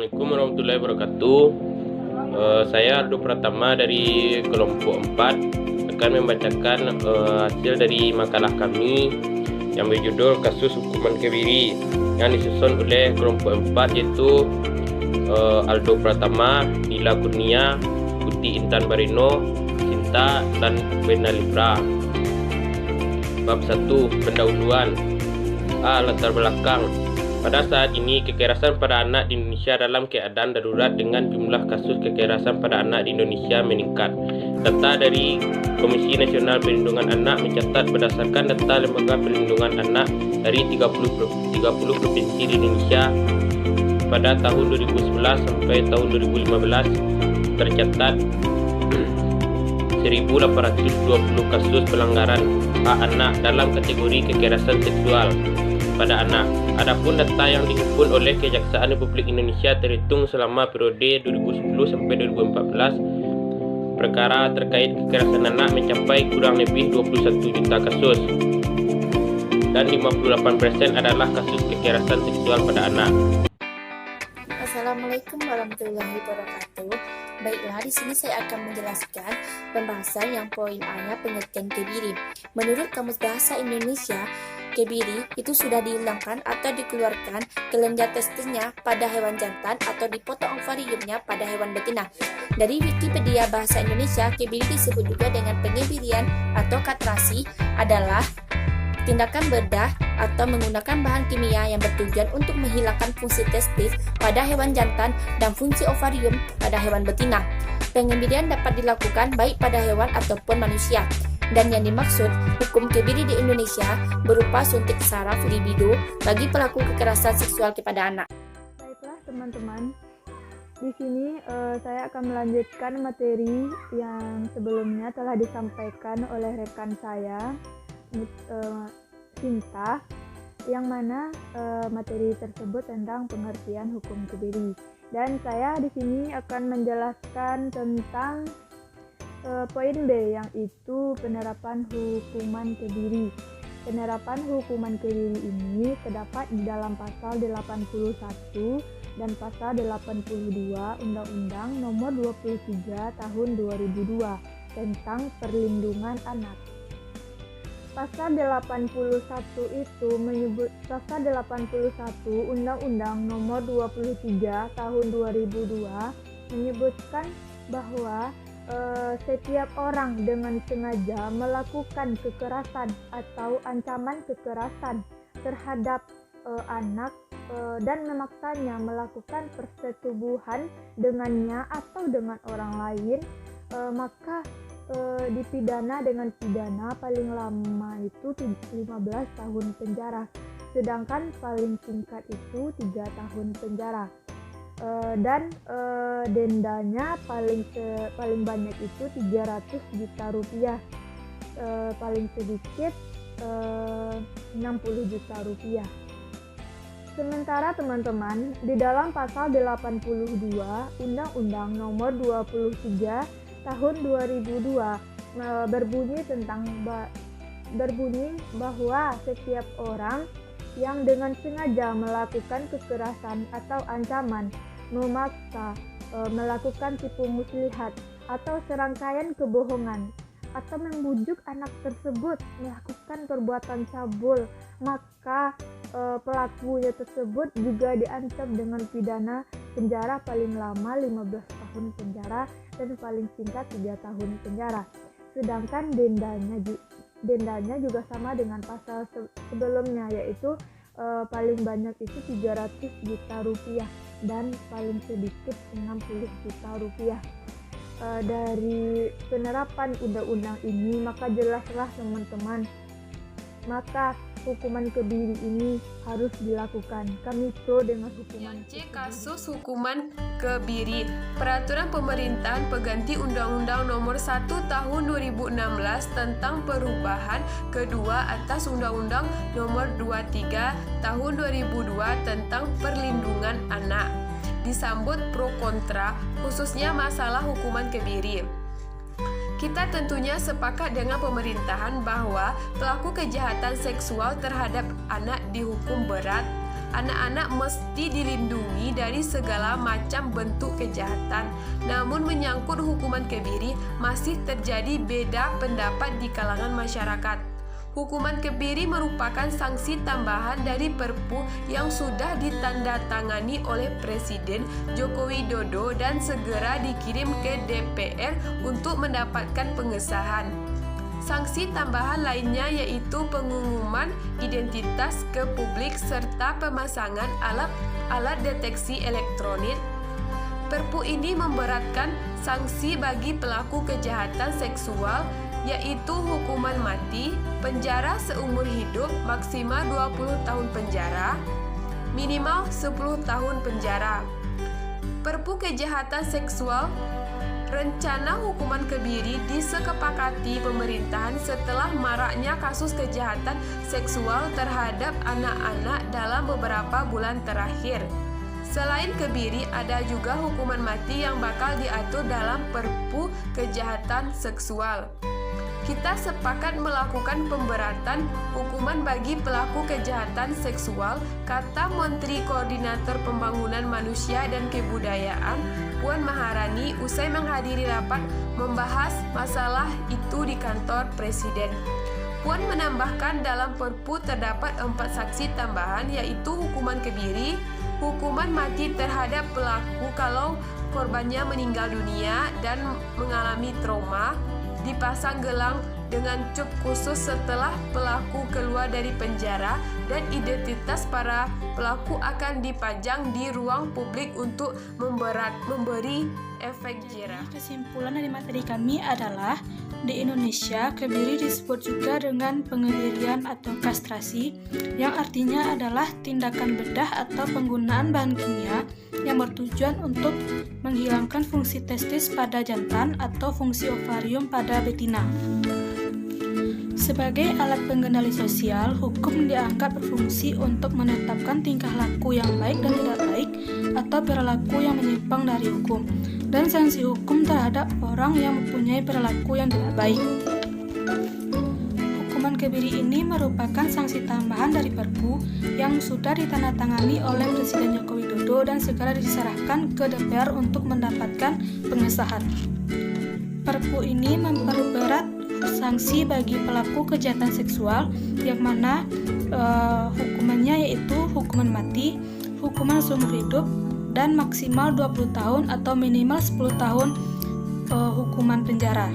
Assalamualaikum warahmatullahi wabarakatuh. Saya Ardo Pratama dari kelompok 4 akan membacakan hasil dari makalah kami yang berjudul Kasus Hukuman Kebiri yang disusun oleh kelompok 4, yaitu Aldo Pratama, Nila Kurnia, Putih Intan Barino, Cinta, dan Bena Libra. Bab 1. Pendahuluan. Latar belakang. Pada saat ini, kekerasan pada anak di Indonesia dalam keadaan darurat dengan jumlah kasus kekerasan pada anak di Indonesia meningkat. Data dari Komisi Nasional Perlindungan Anak mencatat berdasarkan data Lembaga Perlindungan Anak dari 30 provinsi di Indonesia pada tahun 2011 sampai tahun 2015 tercatat 1.820 kasus pelanggaran hak anak dalam kategori kekerasan seksual pada anak. Adapun data yang dihimpun oleh Kejaksaan Republik Indonesia terhitung selama periode 2010 sampai 2014, perkara terkait kekerasan anak mencapai kurang lebih 21 juta kasus, dan 58% adalah kasus kekerasan seksual pada anak. Assalamualaikum warahmatullahi wabarakatuh. Baiklah, di sini saya akan menjelaskan pembahasan yang poin A-nya pengertian kebiri. Menurut Kamus Bahasa Indonesia, kebiri itu sudah dihilangkan atau dikeluarkan kelenjar testisnya pada hewan jantan atau dipotong ovariumnya pada hewan betina. Dari Wikipedia Bahasa Indonesia, kebiri disebut juga dengan pengebirian atau kastrasi adalah tindakan bedah atau menggunakan bahan kimia yang bertujuan untuk menghilangkan fungsi testis pada hewan jantan dan fungsi ovarium pada hewan betina. Pengebirian dapat dilakukan baik pada hewan ataupun manusia. Dan yang dimaksud hukum kebiri di Indonesia berupa suntik saraf libido bagi pelaku kekerasan seksual kepada anak. Baiklah teman-teman, di sini saya akan melanjutkan materi yang sebelumnya telah disampaikan oleh rekan saya, Cinta, yang mana materi tersebut tentang pengertian hukum kebiri. Dan saya di sini akan menjelaskan tentang poin B, yang itu penerapan hukuman kebiri. Penerapan hukuman kebiri ini terdapat di dalam pasal 81 dan pasal 82 Undang-Undang Nomor 23 Tahun 2002 tentang Perlindungan Anak. Pasal 81 itu menyebut pasal 81 Undang-Undang Nomor 23 Tahun 2002 menyebutkan bahwa setiap orang dengan sengaja melakukan kekerasan atau ancaman kekerasan terhadap anak dan memaksanya melakukan persetubuhan dengannya atau dengan orang lain, maka dipidana dengan pidana paling lama itu 15 tahun penjara, sedangkan paling singkat itu 3 tahun penjara. Dan dendanya paling banyak itu 300 juta rupiah, paling sedikit 60 juta rupiah. Sementara teman-teman, di dalam pasal 82 Undang-Undang Nomor 23 Tahun 2002 berbunyi bahwa setiap orang yang dengan sengaja melakukan kekerasan atau ancaman, memaksa, melakukan tipu muslihat atau serangkaian kebohongan, atau membujuk anak tersebut melakukan perbuatan cabul, maka pelakunya tersebut juga diancam dengan pidana penjara paling lama 15 tahun penjara dan paling singkat 3 tahun penjara. Sedangkan dendanya juga sama dengan pasal sebelumnya, yaitu paling banyak itu 300 juta rupiah dan paling sedikit 60 juta rupiah. Dari penerapan undang-undang ini, maka jelaslah teman-teman, maka hukuman kebiri ini harus dilakukan. Kami pro dengan hukuman C. Kasus hukuman kebiri. Peraturan Pemerintahan Pengganti Undang-Undang Nomor 1 Tahun 2016 tentang perubahan kedua atas Undang-Undang Nomor 23 Tahun 2002 tentang Perlindungan Anak disambut pro kontra, khususnya masalah hukuman kebiri. Kita tentunya sepakat dengan pemerintahan bahwa pelaku kejahatan seksual terhadap anak dihukum berat anak-anak mesti dilindungi dari segala macam bentuk kejahatan. Namun menyangkut hukuman kebiri, masih terjadi beda pendapat di kalangan masyarakat. Hukuman kebiri merupakan sanksi tambahan dari Perpu yang sudah ditandatangani oleh Presiden Joko Widodo dan segera dikirim ke DPR untuk mendapatkan pengesahan. Sanksi tambahan lainnya yaitu pengumuman identitas ke publik serta pemasangan alat deteksi elektronik. Perpu ini memberatkan sanksi bagi pelaku kejahatan seksual yaitu hukuman mati, penjara seumur hidup maksimal 20 tahun penjara, minimal 10 tahun penjara. Perpu kejahatan seksual, rencana hukuman kebiri disepakati pemerintahan setelah maraknya kasus kejahatan seksual terhadap anak-anak dalam beberapa bulan terakhir. Selain kebiri, ada juga hukuman mati yang bakal diatur dalam Perpu kejahatan seksual. Kita sepakat melakukan pemberatan hukuman bagi pelaku kejahatan seksual, kata Menteri Koordinator Pembangunan Manusia dan Kebudayaan, Puan Maharani, usai menghadiri rapat membahas masalah itu di kantor Presiden. Puan menambahkan dalam Perpu terdapat 4 sanksi tambahan yaitu hukuman kebiri, hukuman mati terhadap pelaku kalau korbannya meninggal dunia dan mengalami trauma, dipasang gelang dengan cup khusus setelah pelaku keluar dari penjara, dan identitas para pelaku akan dipajang di ruang publik untuk memberi efek jerah. Kesimpulan dari materi kami adalah di Indonesia kebiri disebut juga dengan pengebirian atau kastrasi, yang artinya adalah tindakan bedah atau penggunaan bahan kimia yang bertujuan untuk menghilangkan fungsi testis pada jantan atau fungsi ovarium pada betina. Sebagai alat pengendali sosial, hukum dianggap berfungsi untuk menetapkan tingkah laku yang baik dan tidak baik atau perilaku yang menyimpang dari hukum, dan sanksi hukum terhadap orang yang mempunyai perilaku yang tidak baik. Hukuman kebiri ini merupakan sanksi tambahan dari Perpu yang sudah ditandatangani oleh Presiden Joko Widodo dan segera diserahkan ke DPR untuk mendapatkan pengesahan. Perpu ini memperberat sanksi bagi pelaku kejahatan seksual yang mana hukumannya yaitu hukuman mati, hukuman seumur hidup, dan maksimal 20 tahun atau minimal 10 tahun hukuman penjara.